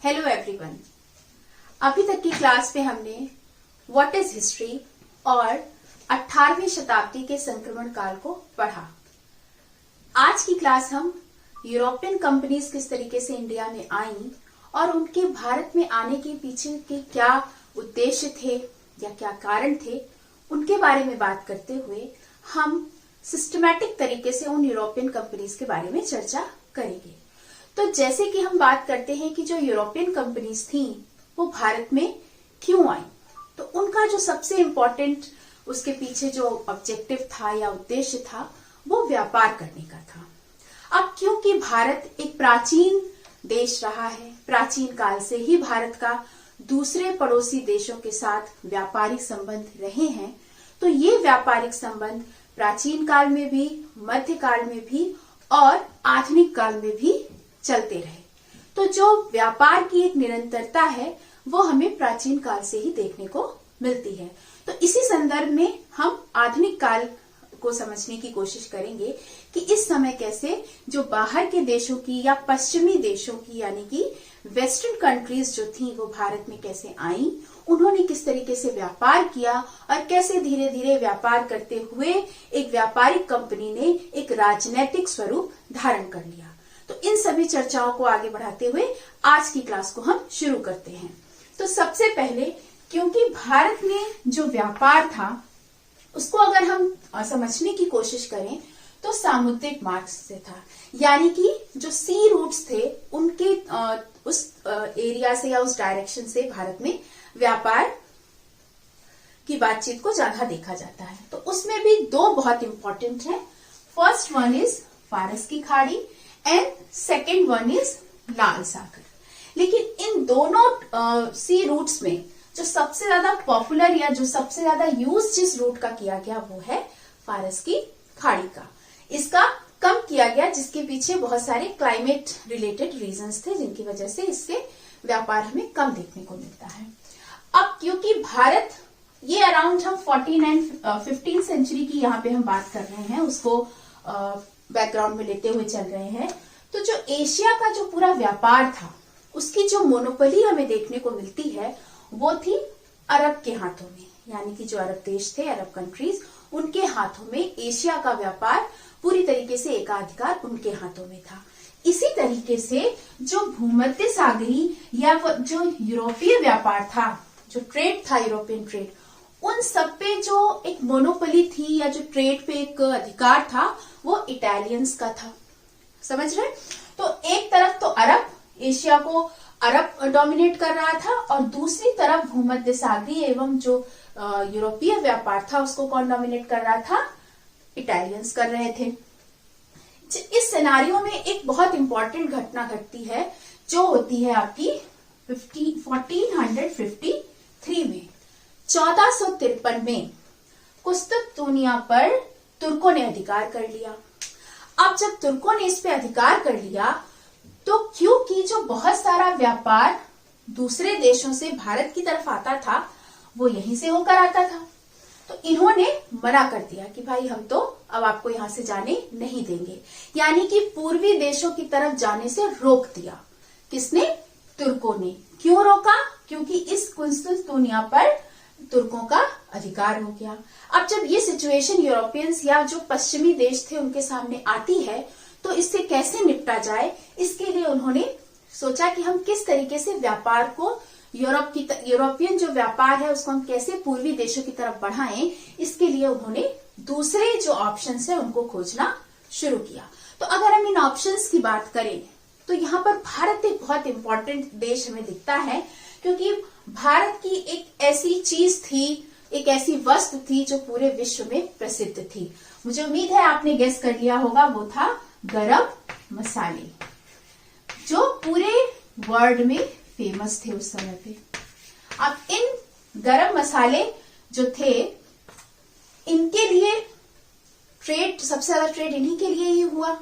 Hello everyone. अभी तक की क्लास में हमने व्हाट इज हिस्ट्री और 18वीं शताब्दी के संक्रमण काल को पढ़ा। आज की क्लास हम यूरोपियन कंपनीज किस तरीके से इंडिया में आई और उनके भारत में आने के पीछे के क्या उद्देश्य थे या क्या कारण थे, उनके बारे में बात करते हुए हम सिस्टमैटिक तरीके से उन यूरोपियन कंपनीज के बारे में चर्चा करेंगे। तो जैसे कि हम बात करते हैं कि जो यूरोपियन कंपनीज थी वो भारत में क्यों आई, तो उनका जो सबसे इम्पोर्टेंट उसके पीछे जो ऑब्जेक्टिव था या उद्देश्य था वो व्यापार करने का था। अब क्योंकि भारत एक प्राचीन देश रहा है, प्राचीन काल से ही भारत का दूसरे पड़ोसी देशों के साथ व्यापारिक संबंध रहे हैं, तो ये व्यापारिक संबंध प्राचीन काल में भी, मध्यकाल में भी और आधुनिक काल में भी चलते रहे। तो जो व्यापार की एक निरंतरता है वो हमें प्राचीन काल से ही देखने को मिलती है। तो इसी संदर्भ में हम आधुनिक काल को समझने की कोशिश करेंगे कि इस समय कैसे जो बाहर के देशों की या पश्चिमी देशों की यानी कि वेस्टर्न कंट्रीज जो थी वो भारत में कैसे आई, उन्होंने किस तरीके से व्यापार किया और कैसे धीरे धीरे व्यापार करते हुए एक व्यापारिक कंपनी ने एक राजनैतिक स्वरूप धारण कर लिया। तो इन सभी चर्चाओं को आगे बढ़ाते हुए आज की क्लास को हम शुरू करते हैं। तो सबसे पहले क्योंकि भारत में जो व्यापार था उसको अगर हम समझने की कोशिश करें तो सामुद्रिक मार्ग से था, यानी कि जो सी रूट्स थे उनके उस एरिया से या उस डायरेक्शन से भारत में व्यापार की बातचीत को ज्यादा देखा जाता है। तो उसमें भी दो बहुत इंपॉर्टेंट है। फर्स्ट वन इज फारस की खाड़ी एंड सेकेंड वन इज लाल सागर। लेकिन इन दोनों सी रूट्स में जो सबसे ज्यादा पॉपुलर या जो सबसे ज्यादा यूज जिस रूट का किया गया वो है फारस की खाड़ी का। इसका कम किया गया जिसके पीछे बहुत सारे क्लाइमेट रिलेटेड रीजंस थे जिनकी वजह से इससे व्यापार हमें कम देखने को मिलता है। अब क्योंकि भारत ये अराउंड हम 14 एंड 15 सेंचुरी की यहाँ पे हम बात कर रहे हैं, उसको बैकग्राउंड में लेते हुए चल रहे हैं, तो जो एशिया का जो पूरा व्यापार था उसकी जो मोनोपोली हमें देखने को मिलती है वो थी अरब के हाथों में, यानी कि जो अरब देश थे, अरब कंट्रीज, उनके हाथों में एशिया का व्यापार पूरी तरीके से एकाधिकार उनके हाथों में था। इसी तरीके से जो भूमध्य सागरी या जो यूरोपीय व्यापार था, जो ट्रेड था, यूरोपियन ट्रेड, उन सब पे जो एक मोनोपोली थी या जो ट्रेड पे एक अधिकार था वो इटालियंस का था। समझ रहे? तो एक तरफ तो अरब, एशिया को अरब डोमिनेट कर रहा था और दूसरी तरफ भूमध्य सागरी एवं जो यूरोपीय व्यापार था उसको कौन डोमिनेट कर रहा था? इटालियंस कर रहे थे। इस सिनारियो में एक बहुत इंपॉर्टेंट घटना घटती है जो होती है आपकी 1453 में। 1453 में कुस्तुतुनिया पर तुर्कों ने अधिकार कर लिया। अब जब तुर्कों ने इस पे अधिकार कर लिया तो क्योंकि जो बहुत सारा व्यापार दूसरे देशों से भारत की तरफ आता था वो यहीं से होकर आता था, तो इन्होंने मना कर दिया कि भाई हम तो अब आपको यहां से जाने नहीं देंगे, यानी कि पूर्वी देशों की तरफ जाने से रोक दिया। किसने? तुर्कों ने। क्यों रोका? क्योंकि इस कुस्तुतुनिया पर तुर्कों का अधिकार हो गया। अब जब ये सिचुएशन यूरोपियंस या जो पश्चिमी देश थे उनके सामने आती है तो इससे कैसे निपटा जाए, इसके लिए उन्होंने सोचा कि हम किस तरीके से व्यापार को यूरोपियन जो व्यापार है उसको हम कैसे पूर्वी देशों की तरफ बढ़ाएं, इसके लिए उन्होंने दूसरे जो ऑप्शंस है उनको खोजना शुरू किया। तो अगर हम इन ऑप्शंस की बात करें तो यहाँ पर भारत एक बहुत इंपॉर्टेंट देश हमें दिखता है, क्योंकि भारत की एक ऐसी चीज थी, एक ऐसी वस्तु थी जो पूरे विश्व में प्रसिद्ध थी। मुझे उम्मीद है आपने गेस कर लिया होगा, वो था गरम मसाले, जो पूरे वर्ल्ड में फेमस थे उस समय पे। अब इन गरम मसाले जो थे इनके लिए ट्रेड, सबसे ज्यादा ट्रेड इन्हीं के लिए ही हुआ।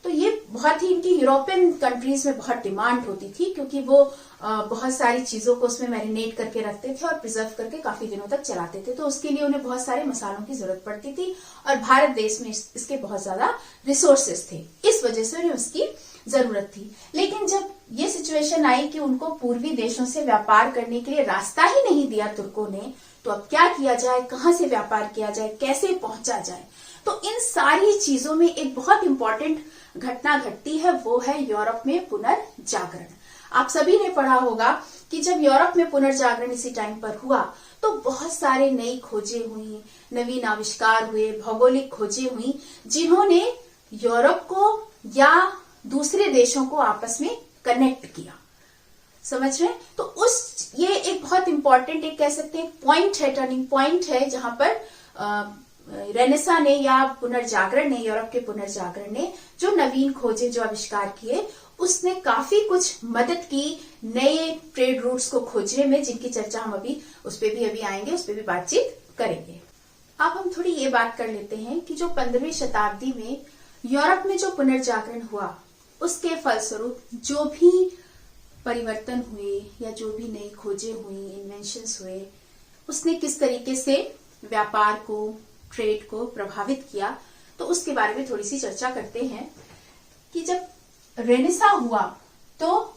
तो ये बहुत ही इनकी यूरोपियन कंट्रीज में बहुत डिमांड होती थी, क्योंकि वो बहुत सारी चीजों को उसमें मैरिनेट करके रखते थे और प्रिजर्व करके काफी दिनों तक चलाते थे। तो उसके लिए उन्हें बहुत सारे मसालों की जरूरत पड़ती थी और भारत देश में इसके बहुत ज्यादा रिसोर्सेस थे, इस वजह से उन्हें उसकी जरूरत थी। लेकिन जब ये सिचुएशन आई कि उनको पूर्वी देशों से व्यापार करने के लिए रास्ता ही नहीं दिया तुर्कों ने, तो अब क्या किया जाए, कहां से व्यापार किया जाए, कैसे पहुंचा जाए। तो इन सारी चीजों में एक बहुत इंपॉर्टेंट घटना घटती है, वो है यूरोप में पुनर्जागरण। आप सभी ने पढ़ा होगा कि जब यूरोप में पुनर्जागरण इसी टाइम पर हुआ तो बहुत सारे नई खोजें हुई, नवीन आविष्कार हुए, भौगोलिक खोजें हुई, जिन्होंने यूरोप को या दूसरे देशों को आपस में कनेक्ट किया। समझ रहे हैं? तो ये एक बहुत इंपॉर्टेंट, एक कह सकते हैं पॉइंट है, टर्निंग पॉइंट है, जहां पर रेनेसा ने या पुनर्जागरण ने, यूरोप के पुनर्जागरण ने जो नवीन खोजें, जो आविष्कार किए, उसने काफी कुछ मदद की नए ट्रेड रूट्स को खोजने में, जिनकी चर्चा हम अभी उस पर भी आएंगे, उस पर भी बातचीत करेंगे। अब हम थोड़ी ये बात कर लेते हैं कि जो 15वीं शताब्दी में यूरोप में जो पुनर्जागरण हुआ, उसके फलस्वरूप जो भी परिवर्तन हुए या जो भी नई खोजें हुई, इन्वेंशंस हुए, उसने किस तरीके से व्यापार को, ट्रेड को प्रभावित किया, तो उसके बारे में थोड़ी सी चर्चा करते हैं। कि जब रेनेसा हुआ तो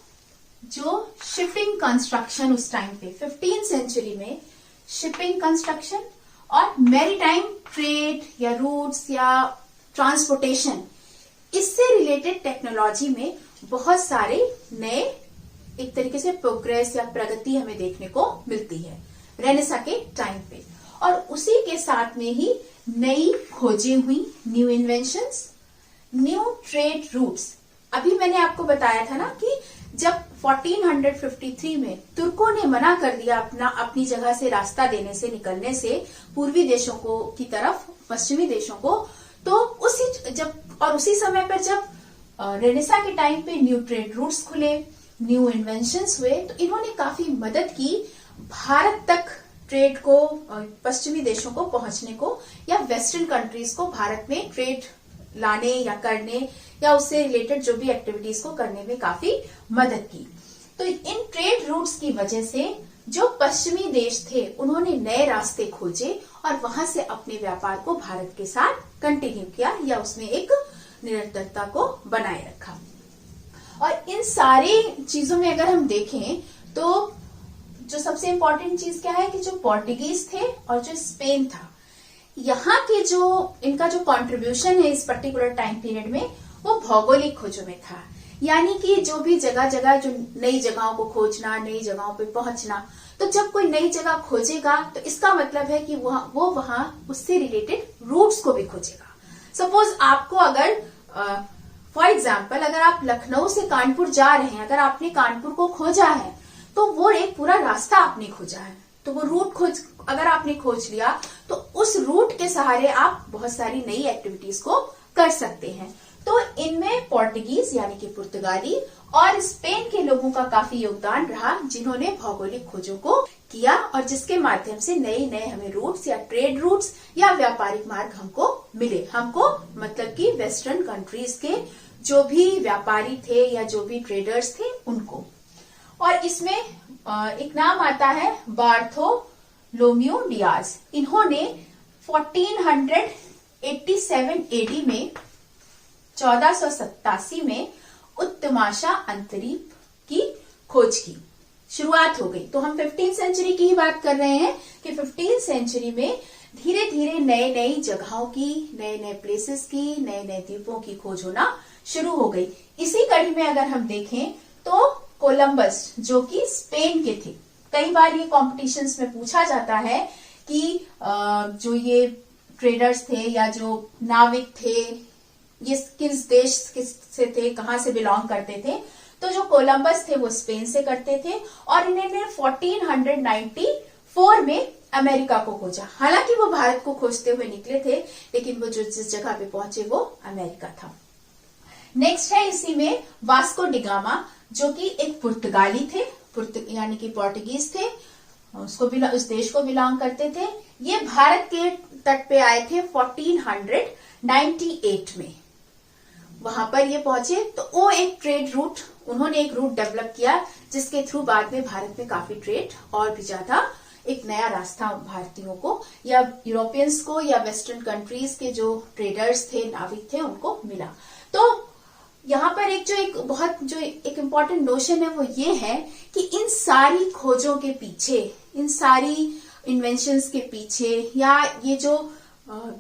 जो शिपिंग कंस्ट्रक्शन उस टाइम पे 15th सेंचुरी में शिपिंग कंस्ट्रक्शन और मैरीटाइम ट्रेड या रूट्स या ट्रांसपोर्टेशन, इससे रिलेटेड टेक्नोलॉजी में बहुत सारे नए, एक तरीके से प्रोग्रेस या प्रगति हमें देखने को मिलती है रेनेसा के टाइम पे। और उसी के साथ में ही नई खोजें हुई, new inventions, new trade routes. अभी मैंने आपको बताया था ना कि जब 1453 में तुर्कों ने मना कर दिया अपनी जगह से रास्ता देने से, निकलने से पूर्वी देशों को की तरफ, पश्चिमी देशों को, तो उसी समय पर जब रेनेसा के टाइम पे न्यू ट्रेड रूट्स खुले, न्यू इन्वेंशंस हुए, तो इन्होंने काफी मदद की भारत तक ट्रेड को, पश्चिमी देशों को पहुंचने को, या वेस्टर्न कंट्रीज को भारत में ट्रेड लाने या करने या उससे रिलेटेड जो भी एक्टिविटीज को करने में काफी मदद की। तो इन ट्रेड रूट्स की वजह से जो पश्चिमी देश थे, उन्होंने नए रास्ते खोजे और वहां से अपने व्यापार को भारत के साथ कंटिन्यू किया या उसमें एक निरंतरता को बनाए रखा। और इन सारी चीजों में अगर हम देखें तो जो सबसे इंपॉर्टेंट चीज क्या है कि जो पोर्टुगीज थे और जो स्पेन था, यहाँ के जो इनका जो कंट्रीब्यूशन है इस पर्टिकुलर टाइम पीरियड में, वो भौगोलिक खोजों में था। यानी कि जो भी जगह जगह जो नई जगहों को खोजना, नई जगहों पे पहुंचना, तो जब कोई नई जगह खोजेगा तो इसका मतलब है कि वो वहां उससे रिलेटेड रूट्स को भी खोजेगा। सपोज आपको अगर फॉर एग्जाम्पल अगर आप लखनऊ से कानपुर जा रहे हैं, अगर आपने कानपुर को खोजा है तो वो एक पूरा रास्ता आपने खोजा है, तो वो रूट अगर आपने खोज लिया तो उस रूट के सहारे आप बहुत सारी नई एक्टिविटीज को कर सकते हैं। तो इनमें पोर्टुगीज यानी कि पुर्तगाली और स्पेन के लोगों का काफी योगदान रहा, जिन्होंने भौगोलिक खोजों को किया और जिसके माध्यम से नए नए हमें रूट्स या ट्रेड रूट्स या व्यापारिक मार्ग हमको मिले। हमको मतलब कि वेस्टर्न कंट्रीज के जो भी व्यापारी थे या जो भी ट्रेडर्स थे उनको। और इसमें एक नाम आता है बार्थोलोम्यू डियाज। इन्होंने 1487 एडी में 1487 में उत्तमाशा अंतरीप की खोज की शुरुआत हो गई। तो हम 15th सेंचुरी की ही बात कर रहे हैं कि 15th सेंचुरी में धीरे धीरे नए नई जगहों की, नए नए प्लेसेस की, नए नए द्वीपों की खोज होना शुरू हो गई। इसी कड़ी में अगर हम देखें तो कोलंबस जो कि स्पेन के थे, कई बार ये कॉम्पिटिशन्स में पूछा जाता है कि जो ये ट्रेडर्स थे या जो नाविक थे ये किस देश से थे, कहां से बिलोंग करते थे। तो जो कोलंबस थे वो स्पेन से करते थे और इन्होंने 1494 में अमेरिका को खोजा। हालांकि वो भारत को खोजते हुए निकले थे, लेकिन वो जो जिस जगह पे पहुंचे वो अमेरिका था। नेक्स्ट है इसी में वास्को डिगामा, जो कि एक पुर्तगाली थे, यानी कि पोर्टुगीज थे, उस देश को बिलोंग करते थे। ये भारत के तट पे आए थे 1498 में, वहां पर ये पहुंचे। तो वो एक ट्रेड रूट, उन्होंने एक रूट डेवलप किया जिसके थ्रू बाद में भारत में काफी ट्रेड और भी ज्यादा, एक नया रास्ता भारतीयों को या यूरोपियंस को या वेस्टर्न कंट्रीज के जो ट्रेडर्स थे, नाविक थे, उनको मिला। तो यहाँ पर एक इम्पोर्टेंट नोशन है वो ये है कि इन सारी खोजों के पीछे, इन सारी इन्वेंशंस के पीछे, या ये जो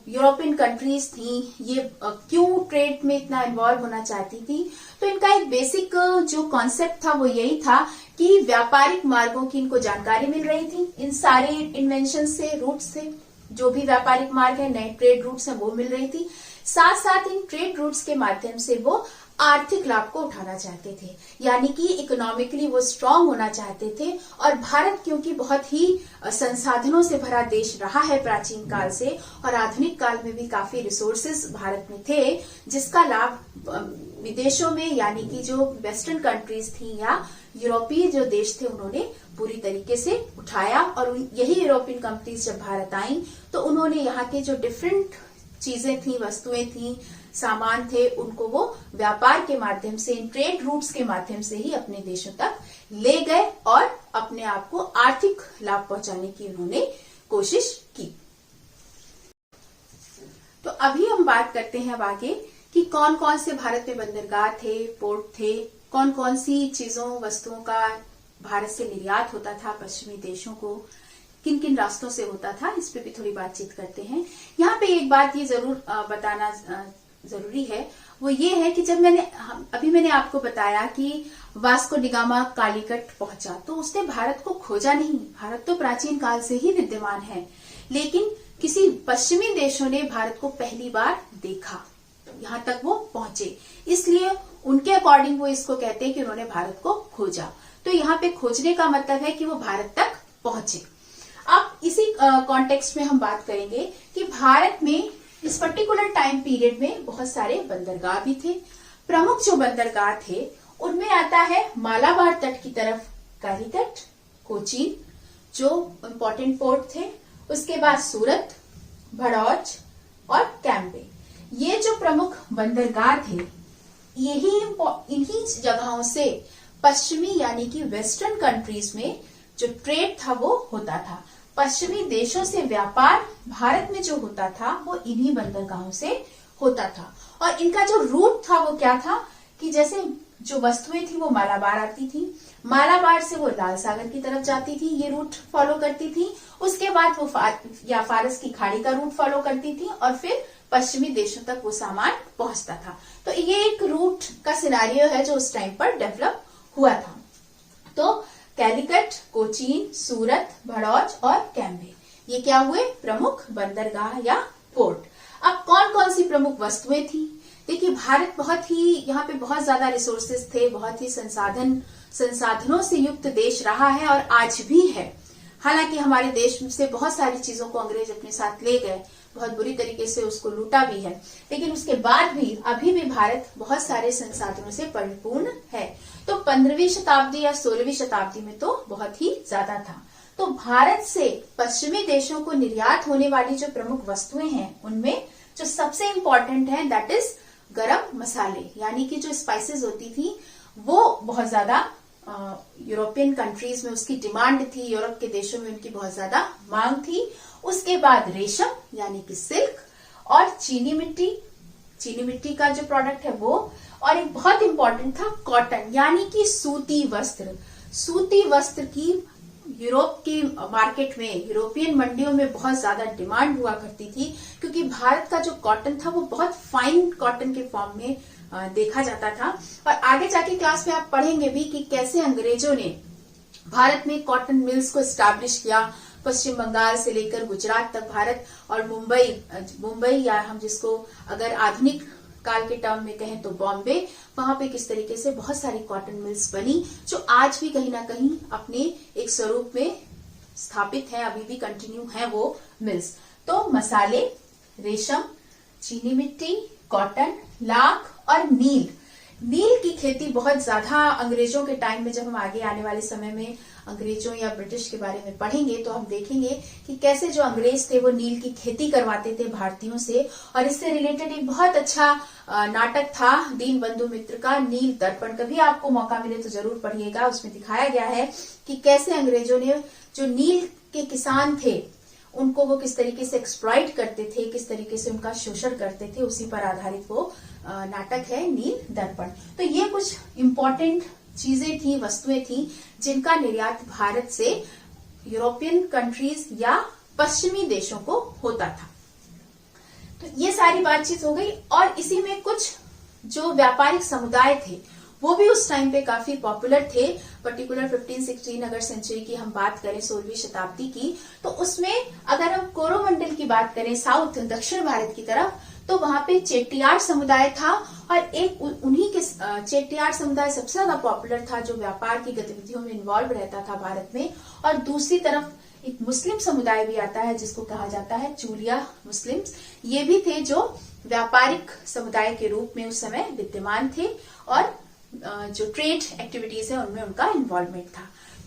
यूरोपियन कंट्रीज थी ये क्यों ट्रेड में इतना इन्वॉल्व होना चाहती थी, तो इनका एक बेसिक जो कॉन्सेप्ट था वो यही था कि व्यापारिक मार्गों की इनको जानकारी मिल रही थी। इन सारे इन्वेंशन से, रूट से, जो भी व्यापारिक मार्ग है, नए ट्रेड रूट्स हैं, वो मिल रही थी। साथ साथ इन ट्रेड रूट्स के माध्यम से वो आर्थिक लाभ को उठाना चाहते थे, यानी कि इकोनॉमिकली वो स्ट्रांग होना चाहते थे। और भारत क्योंकि बहुत ही संसाधनों से भरा देश रहा है प्राचीन काल से, और आधुनिक काल में भी काफी रिसोर्सेज भारत में थे, जिसका लाभ विदेशों में, यानी कि जो वेस्टर्न कंट्रीज थी या यूरोपीय जो देश थे, उन्होंने पूरी तरीके से उठाया। और यही यूरोपियन कंट्रीज जब भारत आई तो उन्होंने यहाँ के जो डिफरेंट चीजें थी, वस्तुएं थी, सामान थे, उनको वो व्यापार के माध्यम से, इन ट्रेड रूट्स के माध्यम से ही अपने देशों तक ले गए और अपने आप को आर्थिक लाभ पहुंचाने की उन्होंने कोशिश की। तो अभी हम बात करते हैं अब आगे कि कौन कौन से भारत में बंदरगाह थे, पोर्ट थे, कौन कौन सी चीजों, वस्तुओं का भारत से निर्यात होता था पश्चिमी देशों को, किन किन रास्तों से होता था, इस पे भी थोड़ी बातचीत करते हैं। यहाँ पे एक बात ये जरूर बताना जरूरी है, वो ये है कि जब अभी मैंने आपको बताया कि वास्को डिगामा कालीकट पहुंचा, तो उसने भारत को खोजा नहीं। भारत तो प्राचीन काल से ही विद्यमान है, लेकिन किसी पश्चिमी देशों ने भारत को पहली बार देखा, यहाँ तक वो पहुंचे, इसलिए उनके अकॉर्डिंग वो इसको कहते हैं कि उन्होंने भारत को खोजा। तो यहाँ पे खोजने का मतलब है कि वो भारत तक पहुंचे। अब इसी कॉन्टेक्स्ट में हम बात करेंगे कि भारत में इस पर्टिकुलर टाइम पीरियड में बहुत सारे बंदरगाह भी थे। प्रमुख जो बंदरगाह थे उनमें आता है मालाबार तट की तरफ कालीकट, कोचीन जो इम्पोर्टेंट पोर्ट थे, उसके बाद सूरत, भड़ौच और कैम्बे। ये जो प्रमुख बंदरगाह थे, इन्हीं जगहों से पश्चिमी यानी कि वेस्टर्न कंट्रीज में जो ट्रेड था वो होता था। पश्चिमी देशों से व्यापार भारत में जो होता था वो इन्हीं बंदरगाहों से होता था। और इनका जो रूट था वो क्या था कि जैसे जो वस्तुएं थी वो मालाबार आती थी, मालाबार से वो लाल सागर की तरफ जाती थी, ये रूट फॉलो करती थी। उसके बाद वो फारस की खाड़ी का रूट फॉलो करती थी और फिर पश्चिमी देशों तक वो सामान पहुंचता था। तो ये एक रूट का सिनारियो है जो उस टाइम पर डेवलप हुआ था। तो कैलीकट, कोचीन, सूरत, भड़ौच और कैम्बे, ये क्या हुए प्रमुख बंदरगाह या पोर्ट। अब कौन कौन सी प्रमुख वस्तुएं थी? देखिए, भारत बहुत ही, यहाँ पे बहुत ज्यादा रिसोर्सेज थे, बहुत ही संसाधनों से युक्त देश रहा है और आज भी है। हालांकि हमारे देश से बहुत सारी चीजों को अंग्रेज अपने साथ ले गए, बहुत बुरी तरीके से उसको लूटा भी है, लेकिन उसके बाद भी अभी भी भारत बहुत सारे संसाधनों से परिपूर्ण है। तो 15वीं शताब्दी या 16वीं शताब्दी में तो बहुत ही ज्यादा था। तो भारत से पश्चिमी देशों को निर्यात होने वाली जो प्रमुख वस्तुएं हैं, उनमें जो सबसे इंपॉर्टेंट है दैट इज गरम मसाले, यानी कि जो स्पाइसेस होती थी वो बहुत ज्यादा यूरोपियन कंट्रीज में उसकी डिमांड थी, यूरोप के देशों में उनकी बहुत ज्यादा मांग थी। उसके बाद रेशम यानी कि सिल्क, और चीनी मिट्टी का जो प्रोडक्ट है वो, और एक बहुत इंपॉर्टेंट था कॉटन यानी कि सूती वस्त्र की यूरोप की मार्केट में, यूरोपियन मंडियों में बहुत ज्यादा डिमांड हुआ करती थी, क्योंकि भारत का जो कॉटन था वो बहुत फाइन कॉटन के फॉर्म में देखा जाता था। और आगे जाके क्लास में आप पढ़ेंगे भी कि कैसे अंग्रेजों ने भारत में कॉटन मिल्स को एस्टैब्लिश किया, पश्चिम बंगाल से लेकर गुजरात तक भारत, और मुंबई या हम जिसको अगर आधुनिक काल के टर्म में कहें तो बॉम्बे, वहां पे किस तरीके से बहुत सारी कॉटन मिल्स बनी जो आज भी कहीं ना कहीं अपने एक स्वरूप में स्थापित है, अभी भी कंटिन्यू है वो मिल्स। तो मसाले, रेशम, चीनी मिट्टी, कॉटन, लाख और नील की खेती बहुत ज्यादा अंग्रेजों के टाइम में, जब हम आगे आने वाले समय में अंग्रेजों या ब्रिटिश के बारे में पढ़ेंगे तो हम देखेंगे कि कैसे जो अंग्रेज थे वो नील की खेती करवाते थे भारतीयों से। और इससे रिलेटेड एक बहुत अच्छा नाटक था दीनबंधु मित्र का नील दर्पण, कभी आपको मौका मिले तो जरूर पढ़िएगा। उसमें दिखाया गया है कि कैसे अंग्रेजों ने जो नील के किसान थे उनको वो किस तरीके से एक्सप्लॉइट करते थे, किस तरीके से उनका शोषण करते थे, उसी पर आधारित वो नाटक है नील दर्पण। तो ये कुछ इम्पोर्टेंट चीजें थी, वस्तुएं थी जिनका निर्यात भारत से यूरोपियन कंट्रीज या पश्चिमी देशों को होता था। तो ये सारी बातचीत हो गई। और इसी में कुछ जो व्यापारिक समुदाय थे वो भी उस टाइम पे काफी पॉपुलर थे। पर्टिकुलर 15-16 अगर सेंचुरी की हम बात करें, 16वीं शताब्दी की, तो उसमें अगर हम कोरोमंडल की बात करें, साउथ दक्षिण भारत की तरफ, तो वहां पे चेट्टियार समुदाय था। और एक उन्हीं के चेट्टियार समुदाय सबसे ज्यादा पॉपुलर था, जो व्यापार की गतिविधियों में इन्वॉल्व रहता था भारत में। और दूसरी तरफ एक मुस्लिम समुदाय भी आता है जिसको कहा जाता है चूलिया मुस्लिम्स। ये भी थे जो व्यापारिक समुदाय के रूप में उस समय विद्यमान थे और जो ट्रेड एक्टिविटीज है उनमें उनका इन्वॉल्वमेंट था।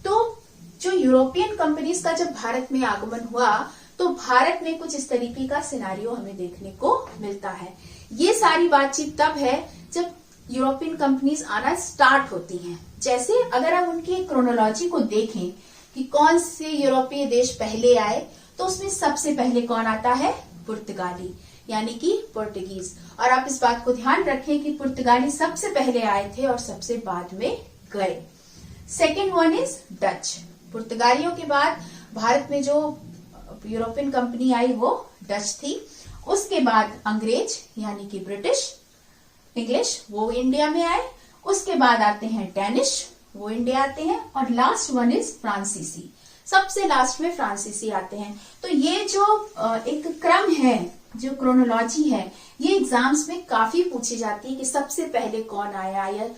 तो जो यूरोपियन कंपनीज का जब भारत में आगमन हुआ तो भारत में कुछ इस तरीके का सिनारियो हमें देखने को मिलता है। ये सारी बातचीत तब है जब यूरोपियन कंपनीज आना स्टार्ट होती हैं। जैसे अगर हम उनकी क्रोनोलॉजी को देखें कि कौन से यूरोपीय देश पहले आए, तो उसमें सबसे पहले कौन आता है? पुर्तगाली, यानी कि पोर्टुगीज। और आप इस बात को ध्यान रखें कि पुर्तगाली सबसे पहले आए थे और सबसे बाद में गए। Second one is Dutch. पुर्तगालियों के बाद भारत में जो यूरोपियन कंपनी आई वो डच थी। उसके बाद अंग्रेज यानी कि ब्रिटिश, इंग्लिश, वो इंडिया में आए। उसके बाद आते हैं डेनिश, वो इंडिया आते हैं। और लास्ट वन इज फ्रांसीसी, सबसे लास्ट में फ्रांसीसी आते हैं। तो ये जो एक क्रम है, जो क्रोनोलॉजी है, ये एग्जाम्स में काफी पूछी जाती है कि सबसे पहले कौन आया, या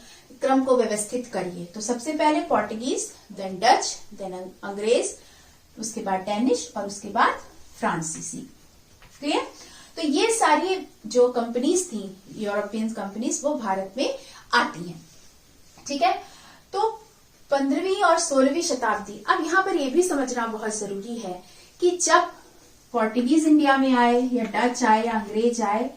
क्रम को व्यवस्थित करिए। तो सबसे पहले पोर्टुगीज, देन डच, देन अंग्रेज, उसके बाद डेनिश और उसके बाद फ्रांसीसी। क्लियर? तो ये सारी जो कंपनीज थी, यूरोपियन कंपनीज, वो भारत में आती हैं। ठीक है? तो 15वीं और 16वीं शताब्दी, अब यहाँ पर यह भी समझना बहुत जरूरी है कि जब पोर्टुगीज इंडिया में आए या डच आए या अंग्रेज आए,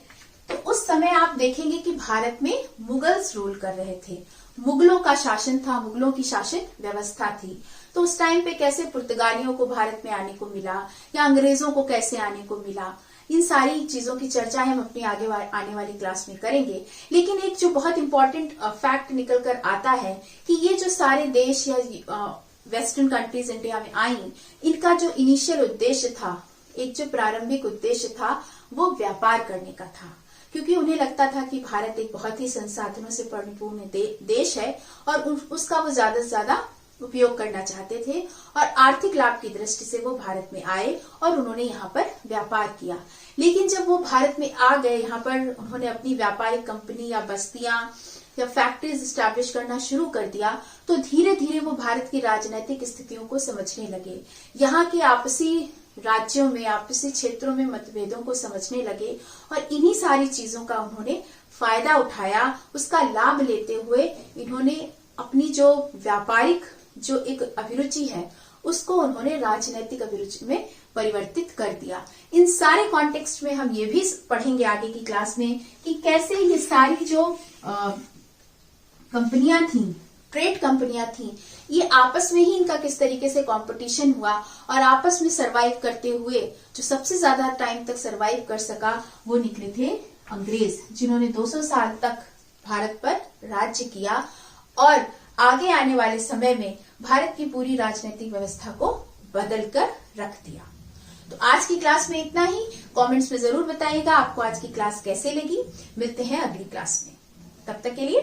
तो उस समय आप देखेंगे कि भारत में मुगल्स रूल कर रहे थे। मुगलों का शासन था, मुगलों की शासन व्यवस्था थी। तो उस टाइम पे कैसे पुर्तगालियों को भारत में आने को मिला या अंग्रेजों को कैसे आने को मिला, इन सारी चीजों की चर्चा हम अपनी आगे आने वाली क्लास में करेंगे। लेकिन एक जो बहुत इंपॉर्टेंट फैक्ट निकल कर आता है कि ये जो सारे देश या वेस्टर्न कंट्रीज इंडिया में आई, इनका जो इनिशियल उद्देश्य था, एक जो प्रारंभिक उद्देश्य था, वो व्यापार करने का था। क्योंकि उन्हें लगता था कि भारत एक बहुत ही संसाधनों से परिपूर्ण देश है और उसका वो ज्यादा से ज्यादा उपयोग करना चाहते थे। और आर्थिक लाभ की दृष्टि से वो भारत में आए और उन्होंने यहाँ पर व्यापार किया। लेकिन जब वो भारत में आ गए, यहाँ पर उन्होंने अपनी व्यापारिक कंपनी या बस्तियां या फैक्ट्रीज स्टैब्लिश करना शुरू कर दिया, तो धीरे धीरे वो भारत की राजनीतिक स्थितियों को समझने लगे। यहाँ के आपसी राज्यों में, आपसी क्षेत्रों में मतभेदों को समझने लगे और इन्हीं सारी चीजों का उन्होंने फायदा उठाया। उसका लाभ लेते हुए इन्होंने अपनी जो व्यापारिक जो एक अभिरुचि है, उसको उन्होंने राजनीतिक अभिरुचि में परिवर्तित कर दिया। इन सारे कॉन्टेक्स्ट में हम ये भी पढ़ेंगे आगे की क्लास में कि कैसे ये सारी जो कंपनियां थी, ट्रेड कंपनियां थी, ये आपस में ही इनका किस तरीके से कंपटीशन हुआ और आपस में सरवाइव करते हुए जो सबसे ज्यादा टाइम तक सरवाइव कर सका वो निकले थे अंग्रेज, जिन्होंने 200 साल तक भारत पर राज्य किया और आगे आने वाले समय में भारत की पूरी राजनीतिक व्यवस्था को बदल कर रख दिया। तो आज की क्लास में इतना ही। कमेंट्स में जरूर बताइएगा आपको आज की क्लास कैसे लगी। मिलते हैं अगली क्लास में, तब तक के लिए